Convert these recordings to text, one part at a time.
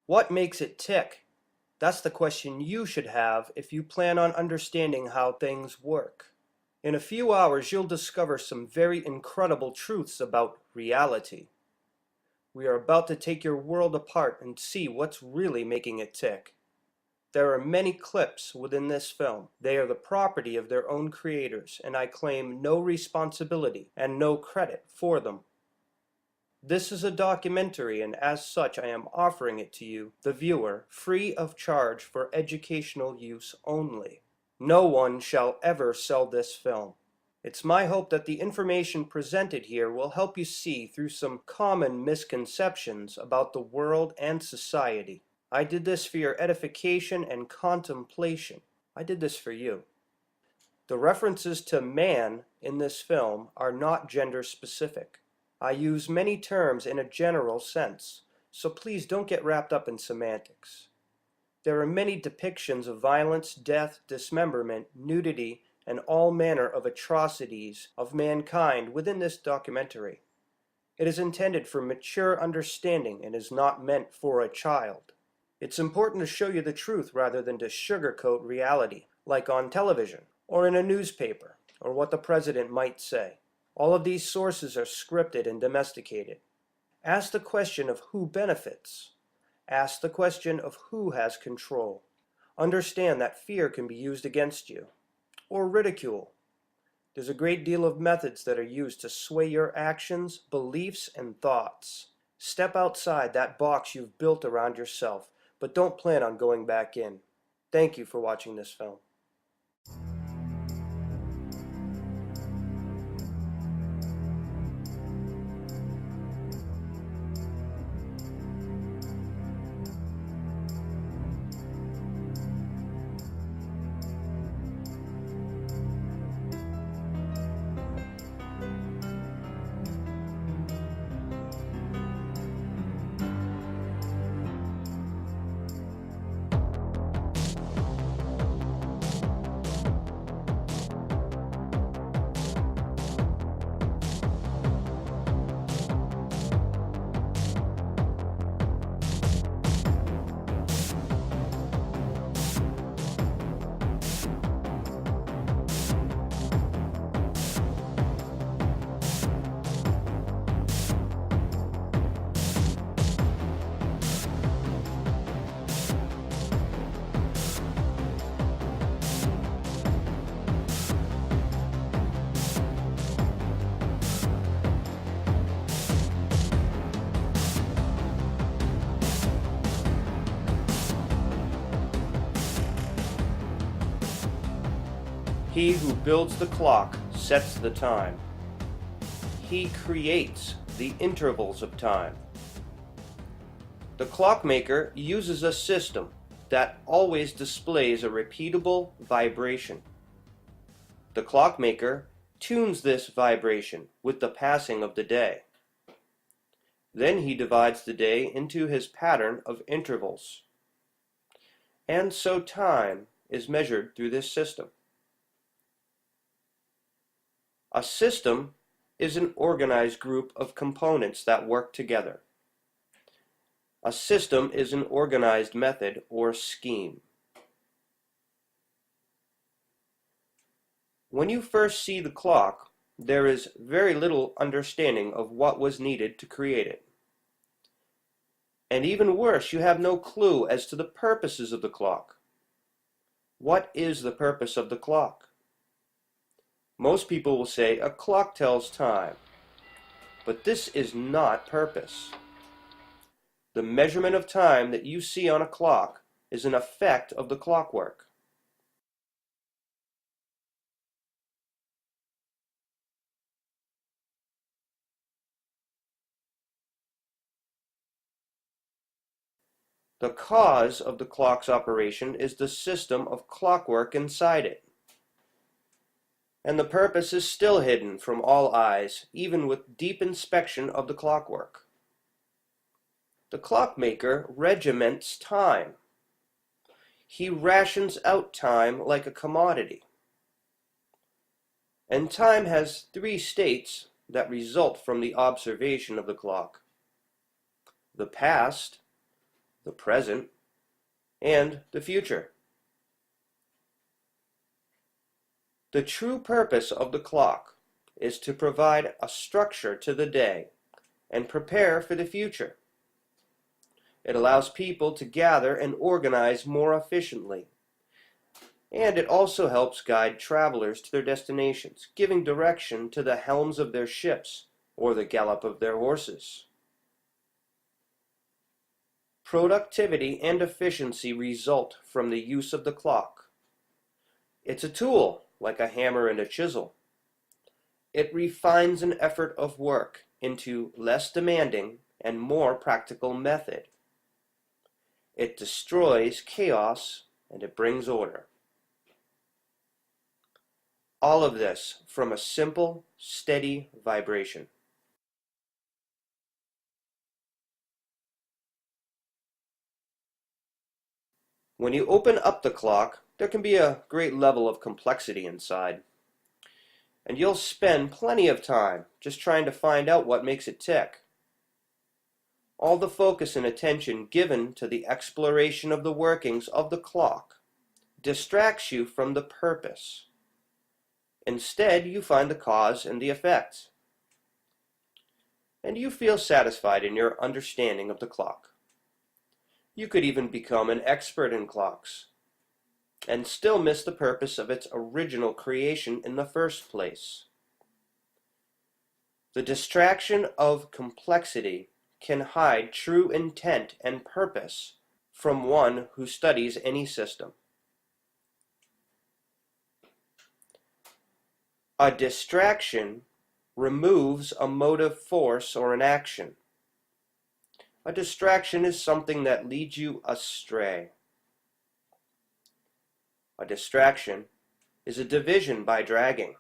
What makes it tick? That's the question you should have if you plan on understanding how things work. In a few hours, you'll discover some very incredible truths about reality. We are about to take your world apart and see what's really making it tick. There are many clips within this film. They are the property of their own creators, and I claim no responsibility and no credit for them. This is a documentary, and as such I am offering it to you, the viewer, free of charge for educational use only. No one shall ever sell this film. It's my hope that the information presented here will help you see through some common misconceptions about the world and society. I did this for your edification and contemplation. I did this for you. The references to man in this film are not gender specific. I use many terms in a general sense, so please don't get wrapped up in semantics. There are many depictions of violence, death, dismemberment, nudity, and all manner of atrocities of mankind within this documentary. It is intended for mature understanding and is not meant for a child. It's important to show you the truth rather than to sugarcoat reality, like on television, or in a newspaper, or what the president might say. All of these sources are scripted and domesticated. Ask the question of who benefits. Ask the question of who has control. Understand that fear can be used against you, or ridicule. There's a great deal of methods that are used to sway your actions, beliefs, and thoughts. Step outside that box you've built around yourself, but don't plan on going back in. Thank you for watching this film. He who builds the clock sets the time. He creates the intervals of time. The Clockmaker uses a system that always displays a repeatable vibration. The Clockmaker tunes this vibration with the passing of the day. Then he divides the day into his pattern of intervals. And so time is measured through this system. A system is an organized group of components that work together. A system is an organized method or scheme. When you first see the clock, there is very little understanding of what was needed to create it. And even worse, you have no clue as to the purposes of the clock. What is the purpose of the clock? Most people will say a clock tells time, but this is not purpose. The measurement of time that you see on a clock is an effect of the clockwork. The cause of the clock's operation is the system of clockwork inside it. And the purpose is still hidden from all eyes, even with deep inspection of the clockwork. The Clockmaker regiments time. He rations out time like a commodity. And time has three states that result from the observation of the clock: the past, the present, and the future. The true purpose of the clock is to provide a structure to the day and prepare for the future. It allows people to gather and organize more efficiently. And it also helps guide travelers to their destinations, giving direction to the helms of their ships or the gallop of their horses. Productivity and efficiency result from the use of the clock. It's a tool, like a hammer and a chisel. It refines an effort of work into less demanding and more practical method. It destroys chaos and it brings order. All of this from a simple, steady vibration. When you open up the clock, there can be a great level of complexity inside. And you'll spend plenty of time just trying to find out what makes it tick. All the focus and attention given to the exploration of the workings of the clock distracts you from the purpose. Instead, you find the cause and the effect. And you feel satisfied in your understanding of the clock. You could even become an expert in clocks, and still miss the purpose of its original creation in the first place. The distraction of complexity can hide true intent and purpose from one who studies any system. A distraction removes a motive force or an action. A distraction is something that leads you astray. A distraction is a division by dragging.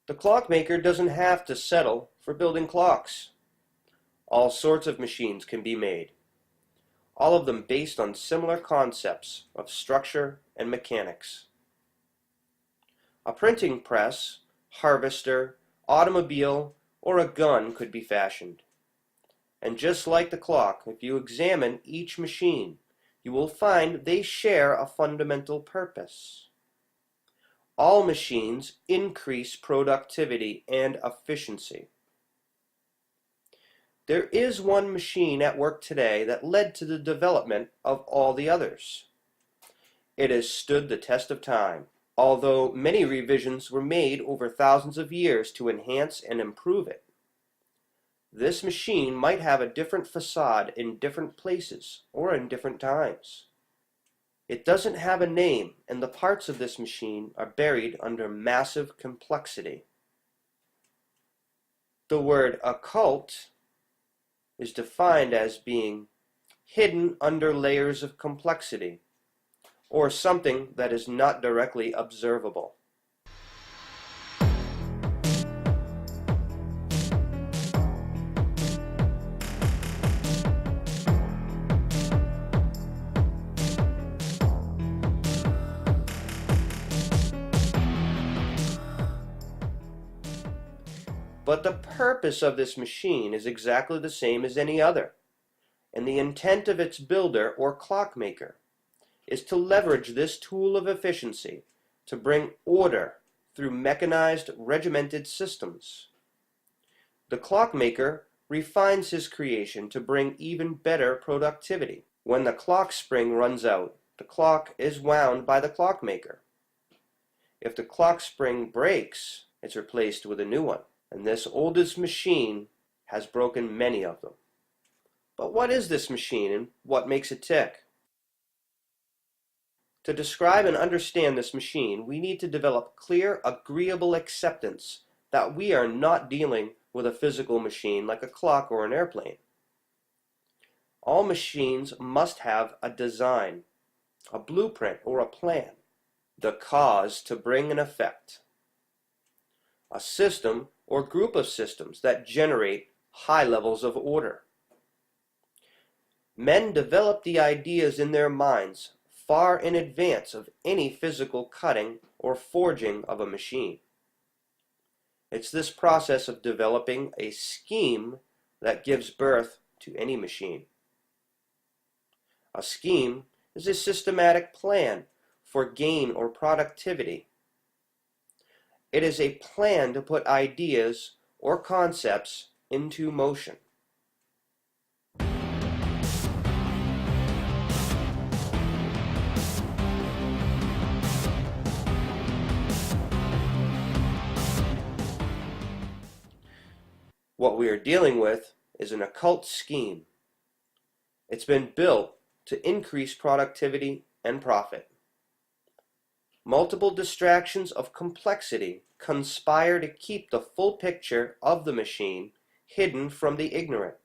The clockmaker doesn't have to settle for building clocks. All sorts of machines can be made, all of them based on similar concepts of structure and mechanics. A printing press, harvester, automobile, or a gun could be fashioned. And just like the clock, if you examine each machine, you will find they share a fundamental purpose. All machines increase productivity and efficiency. There is one machine at work today that led to the development of all the others. It has stood the test of time, although many revisions were made over thousands of years to enhance and improve it. This machine might have a different facade in different places or in different times. It doesn't have a name, and the parts of this machine are buried under massive complexity. The word occult is defined as being hidden under layers of complexity, or something that is not directly observable. But the purpose of this machine is exactly the same as any other, and the intent of its builder or clockmaker is to leverage this tool of efficiency to bring order through mechanized, regimented systems. The clockmaker refines his creation to bring even better productivity. When the clock spring runs out, the clock is wound by the clockmaker. If the clock spring breaks, it's replaced with a new one. And this oldest machine has broken many of them. But what is this machine and what makes it tick? To describe and understand this machine, we need to develop clear, agreeable acceptance that we are not dealing with a physical machine like a clock or an airplane. All machines must have a design, a blueprint or a plan, the cause to bring an effect, a system or group of systems that generate high levels of order. Men develop the ideas in their minds far in advance of any physical cutting or forging of a machine. It's this process of developing a scheme that gives birth to any machine. A scheme is a systematic plan for gain or productivity. It is a plan to put ideas or concepts into motion. What we are dealing with is an occult scheme. It's been built to increase productivity and profit. Multiple distractions of complexity conspire to keep the full picture of the machine hidden from the ignorant.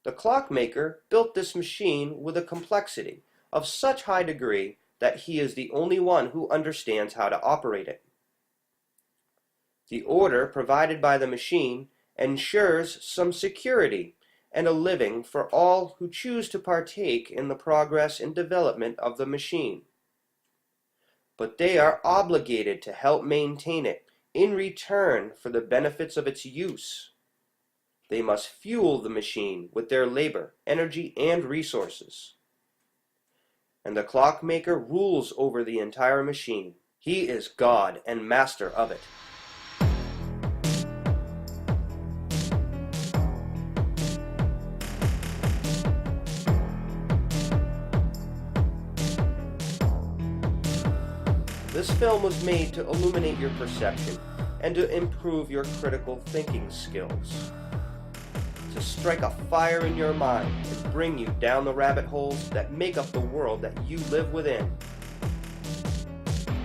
The Clockmaker built this machine with a complexity of such high degree that he is the only one who understands how to operate it. The order provided by the machine ensures some security and a living for all who choose to partake in the progress and development of the machine. But they are obligated to help maintain it in return for the benefits of its use. They must fuel the machine with their labor, energy, and resources. And the Clockmaker rules over the entire machine. He is God and master of it. This film was made to illuminate your perception and to improve your critical thinking skills, to strike a fire in your mind and bring you down the rabbit holes that make up the world that you live within.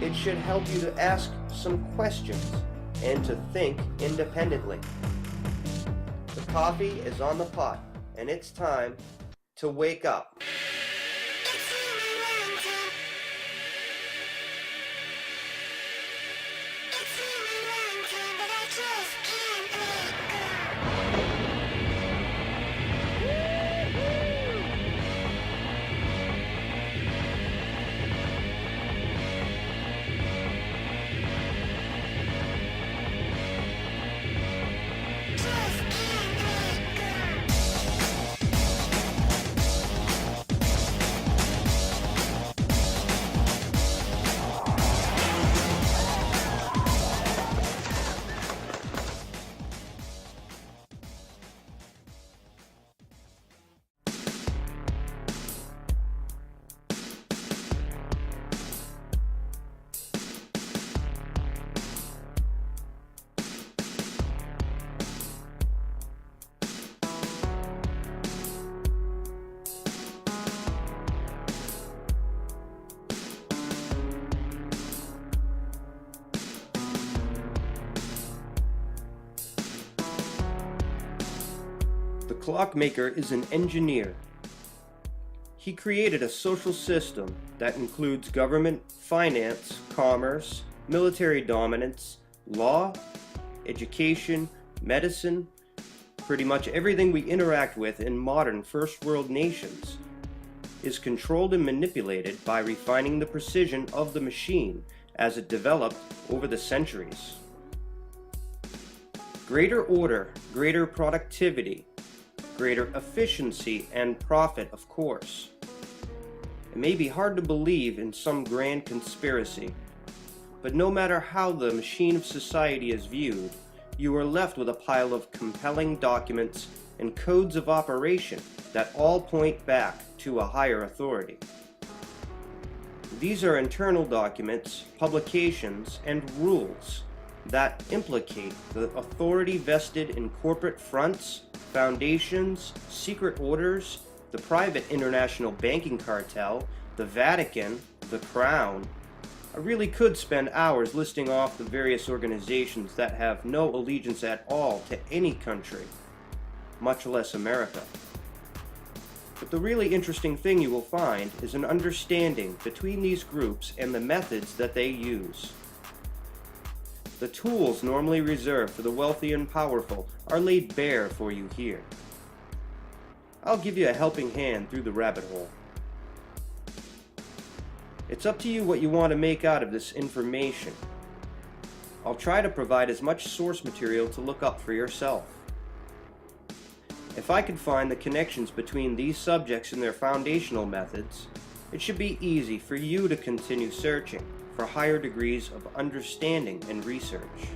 It should help you to ask some questions and to think independently. The coffee is on the pot, and it's time to wake up. The Clockmaker is an engineer. He created a social system that includes government, finance, commerce, military dominance, law, education, medicine, pretty much everything we interact with in modern first world nations is controlled and manipulated by refining the precision of the machine as it developed over the centuries. Greater order, greater productivity, greater efficiency and profit, of course. It may be hard to believe in some grand conspiracy, but no matter how the machine of society is viewed, you are left with a pile of compelling documents and codes of operation that all point back to a higher authority. These are internal documents, publications, and rules that implicate the authority vested in corporate fronts, foundations, secret orders, the private international banking cartel, the Vatican, the Crown. I really could spend hours listing off the various organizations that have no allegiance at all to any country, much less America. But the really interesting thing you will find is an understanding between these groups and the methods that they use. The tools normally reserved for the wealthy and powerful are laid bare for you here. I'll give you a helping hand through the rabbit hole. It's up to you what you want to make out of this information. I'll try to provide as much source material to look up for yourself. If I can find the connections between these subjects and their foundational methods, it should be easy for you to continue searching for higher degrees of understanding and research.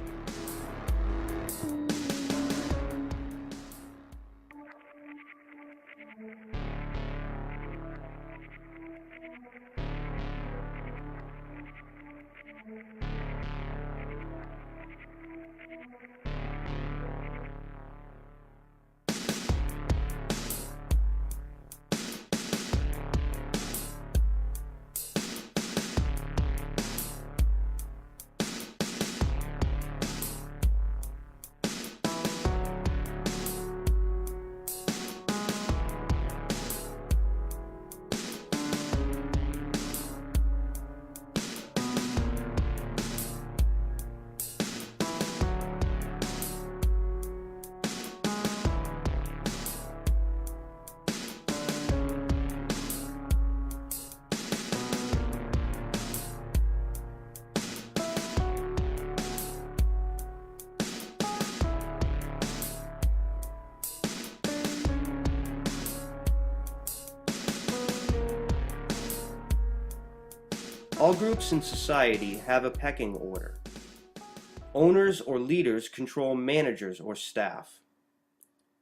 All groups in society have a pecking order. Owners or leaders control managers or staff.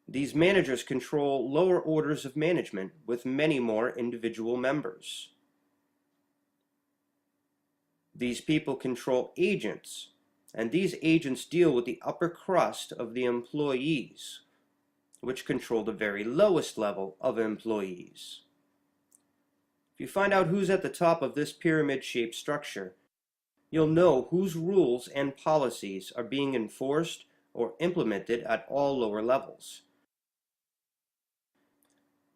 These managers control lower orders of management with many more individual members. These people control agents, and these agents deal with the upper crust of the employees, which control the very lowest level of employees. If you find out who's at the top of this pyramid-shaped structure, you'll know whose rules and policies are being enforced or implemented at all lower levels.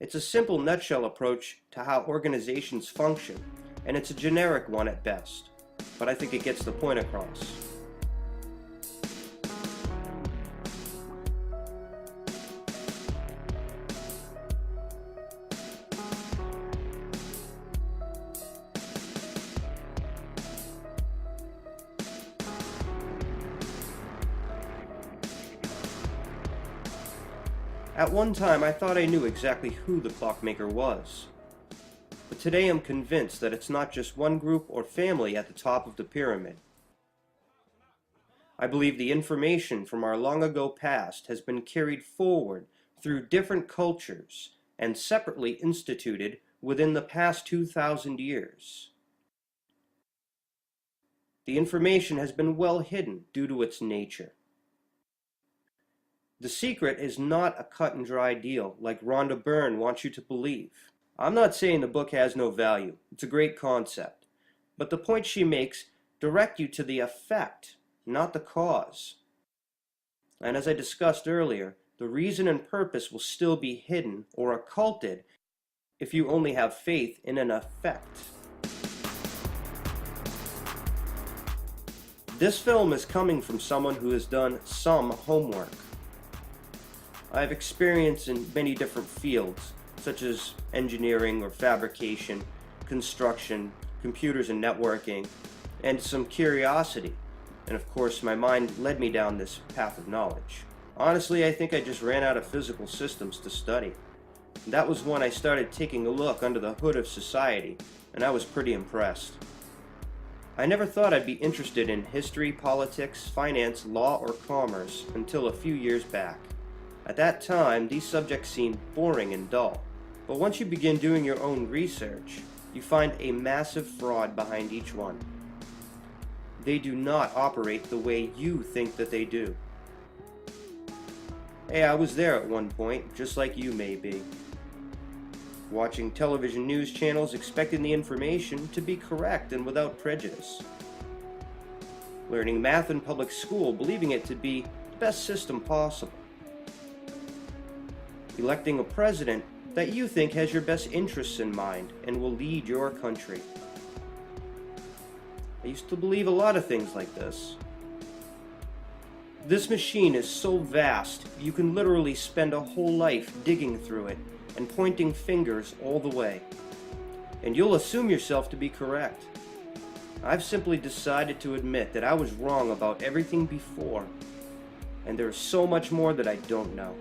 It's a simple nutshell approach to how organizations function, and it's a generic one at best, but I think it gets the point across. At one time, I thought I knew exactly who the Clockmaker was. But today I'm convinced that it's not just one group or family at the top of the pyramid. I believe the information from our long ago past has been carried forward through different cultures and separately instituted within the past 2,000 years. The information has been well hidden due to its nature. The secret is not a cut and dry deal like Rhonda Byrne wants you to believe. I'm not saying the book has no value. It's a great concept. But the points she makes direct you to the effect, not the cause. And as I discussed earlier, the reason and purpose will still be hidden or occulted if you only have faith in an effect. This film is coming from someone who has done some homework. I have experience in many different fields, such as engineering or fabrication, construction, computers and networking, and some curiosity. And of course, my mind led me down this path of knowledge. Honestly, I think I just ran out of physical systems to study. That was when I started taking a look under the hood of society, and I was pretty impressed. I never thought I'd be interested in history, politics, finance, law, or commerce until a few years back. At that time, these subjects seemed boring and dull, but once you begin doing your own research, you find a massive fraud behind each one. They do not operate the way you think that they do. Hey, I was there at one point, just like you may be. Watching television news channels expecting the information to be correct and without prejudice. Learning math in public school believing it to be the best system possible. Electing a president that you think has your best interests in mind and will lead your country. I used to believe a lot of things like this. This machine is so vast, you can literally spend a whole life digging through it and pointing fingers all the way. and you'll assume yourself to be correct. I've simply decided to admit that I was wrong about everything before, and there is so much more that I don't know.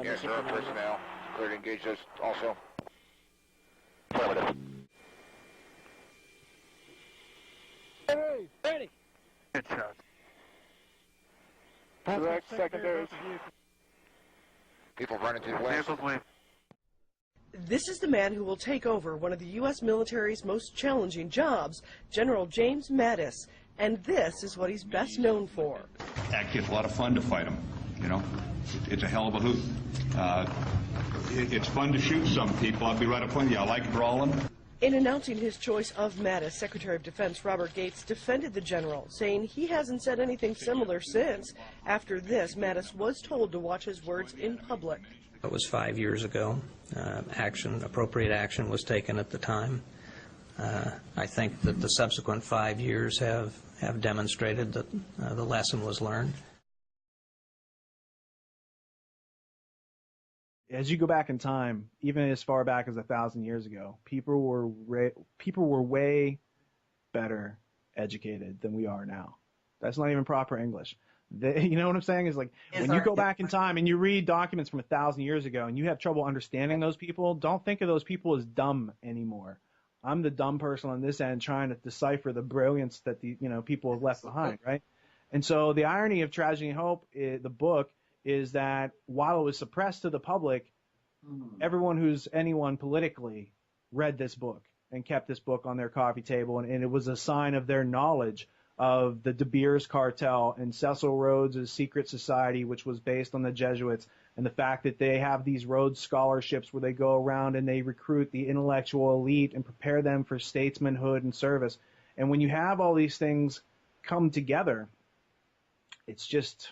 Yes, sir. Personnel. Clear to engage this also. Affirmative. Hey, ready. Good shot. Direct secondaries. People running to the west. This is the man who will take over one of the U.S. military's most challenging jobs, General James Mattis, and this is what he's best known for. Actually, it's a lot of fun to fight them, you know. It's a hell of a hoot. It's fun to shoot some people. I'll be right up with you. I like brawling. In announcing his choice of Mattis, Secretary of Defense Robert Gates defended the general, saying he hasn't said anything similar since. After this, Mattis was told to watch his words in public. It was 5 years ago. Appropriate action was taken at the time. I think that the subsequent 5 years have demonstrated that the lesson was learned. As you go back in time, even as far back as 1,000 years ago, people were way better educated than we are now. That's not even proper English. You know what I'm saying? Is like when you go back in time and you read documents from 1,000 years ago and you have trouble understanding those people, don't think of those people as dumb anymore. I'm the dumb person on this end trying to decipher the brilliance that the people have left behind, right? And so the irony of Tragedy and Hope, the book, is that while it was suppressed to the public, everyone who's anyone politically read this book and kept this book on their coffee table, and it was a sign of their knowledge of the De Beers cartel and Cecil Rhodes' secret society, which was based on the Jesuits, and the fact that they have these Rhodes scholarships where they go around and they recruit the intellectual elite and prepare them for statesmanhood and service. And when you have all these things come together, it's just,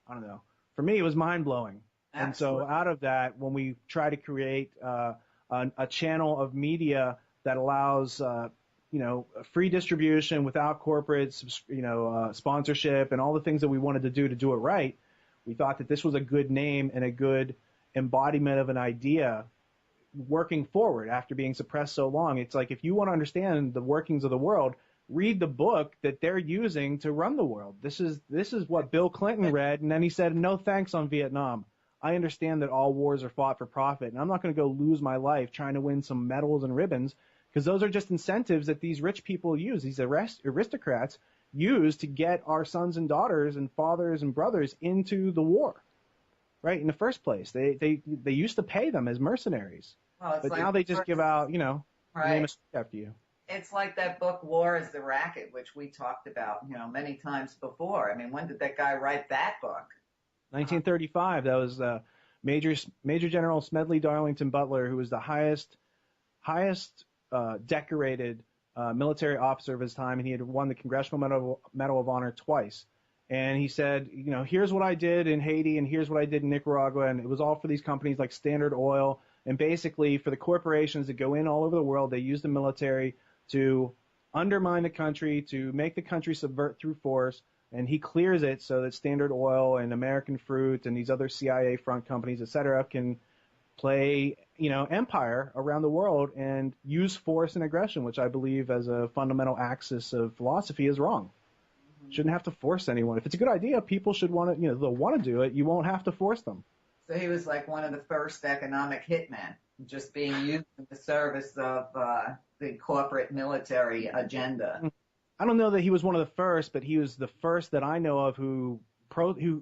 I don't know. For me, it was mind-blowing. And so out of that, when we try to create a channel of media that allows, free distribution without corporate, sponsorship and all the things that we wanted to do it right, we thought that this was a good name and a good embodiment of an idea working forward after being suppressed so long. It's like if you want to understand the workings of the world, read the book that they're using to run the world. This is what Bill Clinton read, and then he said, no thanks on Vietnam. I understand that all wars are fought for profit, and I'm not going to go lose my life trying to win some medals and ribbons, because those are just incentives that these rich people use, these aristocrats use to get our sons and daughters and fathers and brothers into the war, right, in the first place. They used to pay them as mercenaries, but like now they just give out, name a street after you. It's like that book, War is the Racket, which we talked about, many times before. I mean, when did that guy write that book? 1935. That was Major General Smedley Darlington Butler, who was the highest decorated military officer of his time, and he had won the Congressional Medal of Honor twice. And he said, here's what I did in Haiti, and here's what I did in Nicaragua, and it was all for these companies like Standard Oil, and basically for the corporations that go in all over the world, they use the military to undermine the country, to make the country subvert through force, and he clears it so that Standard Oil and American Fruit and these other CIA front companies, et cetera, can play, empire around the world and use force and aggression, which I believe as a fundamental axis of philosophy is wrong. Shouldn't have to force anyone. If it's a good idea, people should want to, they'll want to do it. You won't have to force them. So he was like one of the first economic hitmen, just being used in the service of the corporate military agenda. I don't know that he was one of the first, but he was the first that I know of who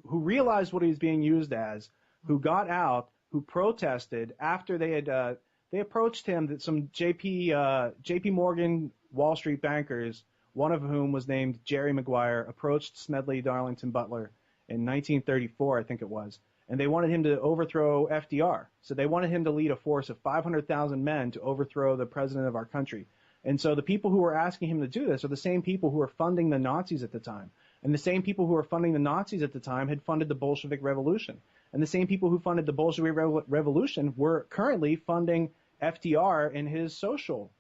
realized what he was being used as, who got out, who protested after they had they approached him, that some JP Morgan Wall Street bankers, one of whom was named Jerry Maguire, approached Smedley Darlington Butler in 1934, I think it was, and they wanted him to overthrow FDR. So they wanted him to lead a force of 500,000 men to overthrow the president of our country. And so the people who were asking him to do this are the same people who were funding the Nazis at the time. And the same people who were funding the Nazis at the time had funded the Bolshevik Revolution. And the same people who funded the Bolshevik Revolution were currently funding FDR in his social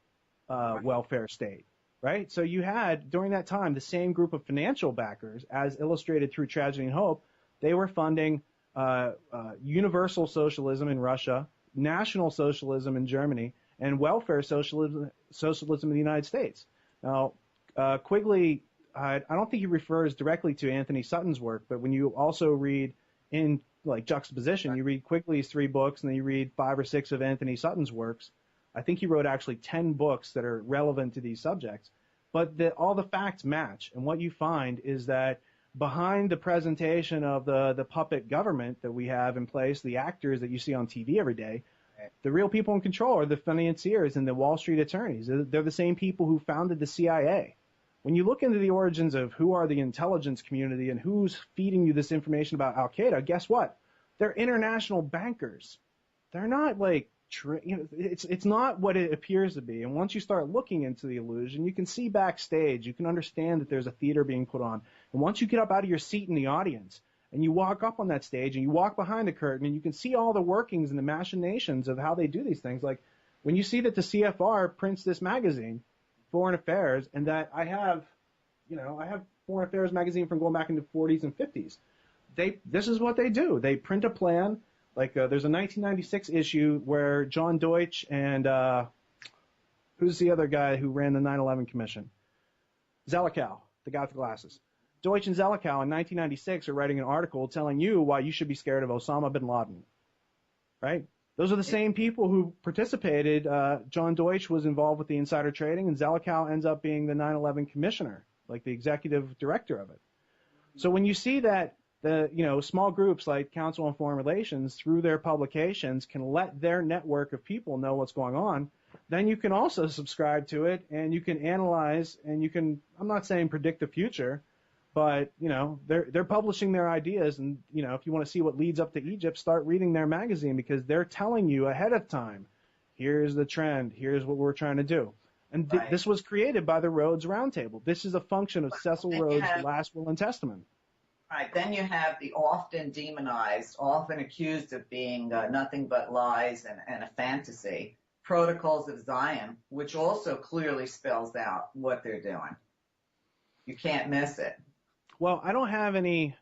welfare state, right? So you had, during that time, the same group of financial backers, as illustrated through Tragedy and Hope. They were funding universal socialism in Russia, national socialism in Germany, and welfare socialism in the United States. Now, Quigley, I don't think he refers directly to Anthony Sutton's work, but when you also read in like juxtaposition, you read Quigley's 3 books, and then you read 5 or 6 of Anthony Sutton's works. I think he wrote actually 10 books that are relevant to these subjects. But all the facts match, and what you find is that behind the presentation of the puppet government that we have in place, the actors that you see on TV every day, the real people in control are the financiers and the Wall Street attorneys. They're the same people who founded the CIA. When you look into the origins of who are the intelligence community and who's feeding you this information about Al-Qaeda, guess what? They're international bankers. They're not like, it's not what it appears to be. And once you start looking into the illusion, you can see backstage. You can understand that there's a theater being put on. And once you get up out of your seat in the audience and you walk up on that stage and you walk behind the curtain and you can see all the workings and the machinations of how they do these things. Like when you see that the CFR prints this magazine, Foreign Affairs, and that I have Foreign Affairs magazine from going back into the 40s and 50s. This is what they do. They print a plan. Like there's a 1996 issue where John Deutsch and who's the other guy who ran the 9/11 Commission? Zelikow, the guy with the glasses. Deutsch and Zelikow in 1996 are writing an article telling you why you should be scared of Osama bin Laden. Right? Those are the same people who participated. John Deutsch was involved with the insider trading, and Zelikow ends up being the 9/11 commissioner, like the executive director of it. So when you see that the small groups like Council on Foreign Relations, through their publications, can let their network of people know what's going on, then you can also subscribe to it, and you can analyze, and you can, I'm not saying predict the future, but they're publishing their ideas, and if you want to see what leads up to Egypt, start reading their magazine, because they're telling you ahead of time, here's the trend, here's what we're trying to do. And this was created by the Rhodes Roundtable. This is a function of Cecil Rhodes' last will and testament. Right. Then you have the often demonized, often accused of being nothing but lies and a fantasy, Protocols of Zion, which also clearly spells out what they're doing. You can't miss it. Well, I don't have any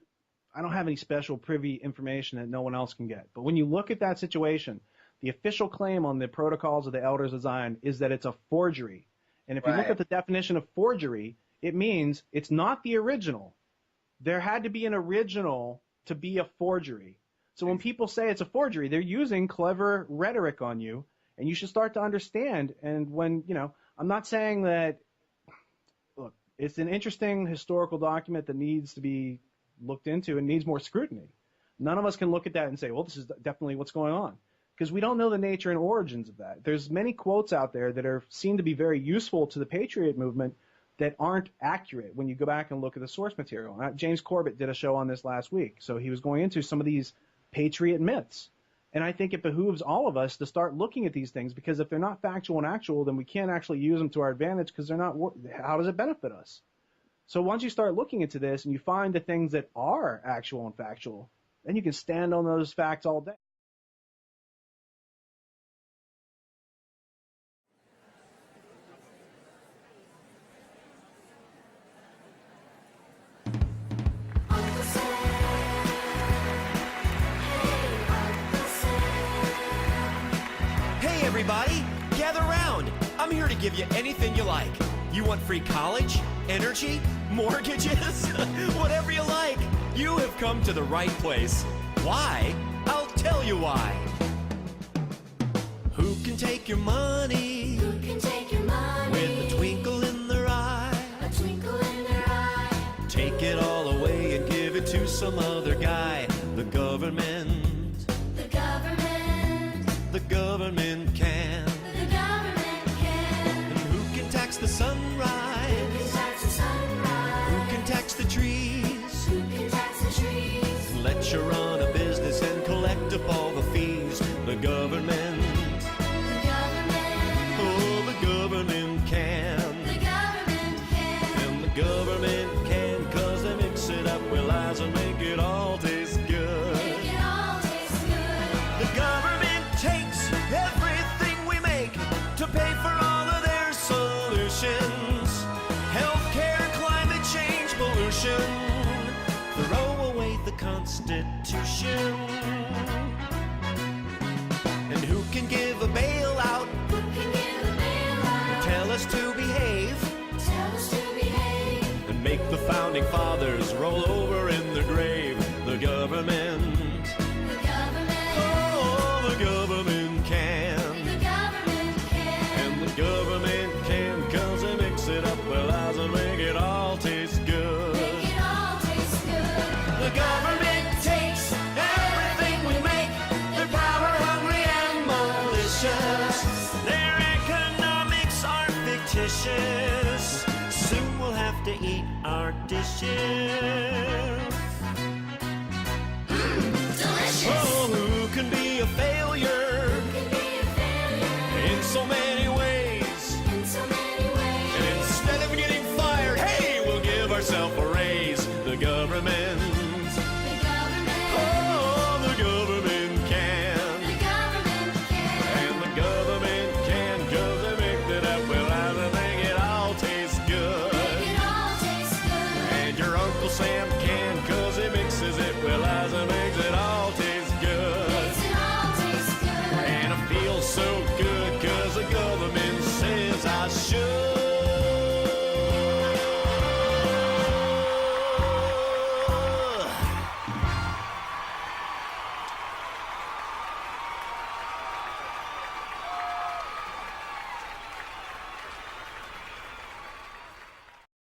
special privy information that no one else can get. But when you look at that situation, the official claim on the Protocols of the Elders of Zion is that it's a forgery. And if you look at the definition of forgery, it means it's not the original. There had to be an original to be a forgery. So when people say it's a forgery, they're using clever rhetoric on you, and you should start to understand. And when, I'm not saying that, look, it's an interesting historical document that needs to be looked into and needs more scrutiny. None of us can look at that and say, well, this is definitely what's going on, because we don't know the nature and origins of that. There's many quotes out there that seem to be very useful to the Patriot movement that aren't accurate when you go back and look at the source material. James Corbett did a show on this last week, so he was going into some of these Patriot myths. And I think it behooves all of us to start looking at these things, because if they're not factual and actual, then we can't actually use them to our advantage, because they're not. How does it benefit us? So once you start looking into this and you find the things that are actual and factual, then you can stand on those facts all day. Everybody, gather round. I'm here to give you anything you like. You want free college, energy, mortgages, whatever you like. You have come to the right place. Why? I'll tell you why. Who can take your money? Who can take your money? With a twinkle in their eye. A twinkle in their eye. Take it all away and give it to some other guy. The government. The government. The government can. The government can. And who can tax the sunrise? Who can tax the sunrise? Who can tax the trees? Who can tax the trees? Let you run a business and throw away the Constitution. And who can give a bailout? Who can give a bailout? Tell us to behave. Tell us to behave. And make the founding fathers roll over in their grave. The government. The government. Oh, the government can. The government can. And the government can, 'cause they mix it up with lies and make it all taste good. Make it all taste good. The government takes everything we make. They're power hungry and malicious. Their economics are fictitious. Soon we'll have to eat our dishes.